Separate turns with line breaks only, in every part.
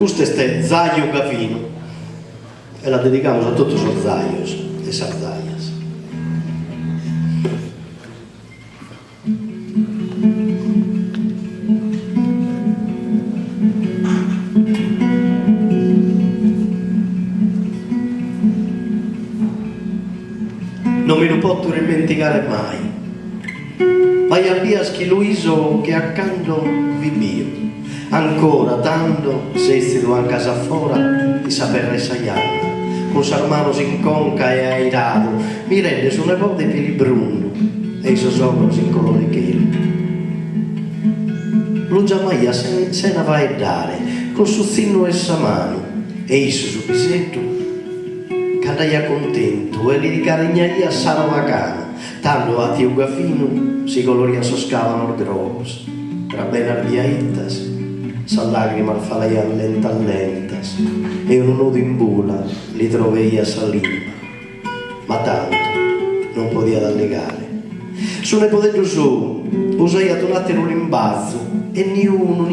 Questo è Zaio Gavino e la dedicamos a tutti os zaios e sarzaias. Non me lo posso dimenticare mai. Vai a via Schiluiso che accanto vivio. Ancora tanto se stiamo a casa fuori di sapere saiare, con sarmanos in conca e airato, mi rende su una volta i peli bruni e i suoi occhi in colore chelo. Lo giamaia se ne va a dare, con suo zinno e sa mano, e isso su pisetto, cadaia contento e li ricarignaria sala bacana, tanto a tio Gafino si coloria soscavano drogos, tra ben arbiaitas, sa lacrima al falaian lentas e un nudo in bula li troveia salima, ma tanto non podia da legare. Su ne potetto su usai a tonattero l'imbazzo e niuno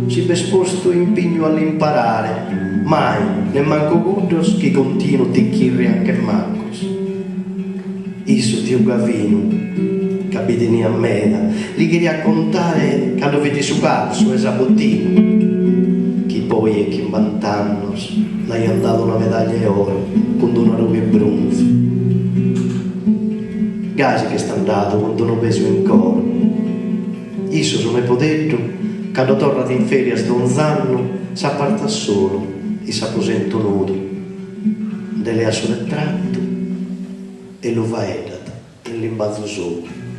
si besposto impigno all'imparare, mai ne manco guddos che continuo ticchirri anche mancos. Isso tio Gavino capitini a meda, li queria contare quando vedi su calzo e sabottino, chi poi è che in 20 anni l'hai andato una medaglia e oro con una ruga e bronzo. Gasi che sta andato con uno peso in coro. Isso sono ipotetico, quando tornati in feria sto un anno, s'apparta solo e s'apposento nudo, delle a sul tratto e lo va edata in l'imbazzo sopra.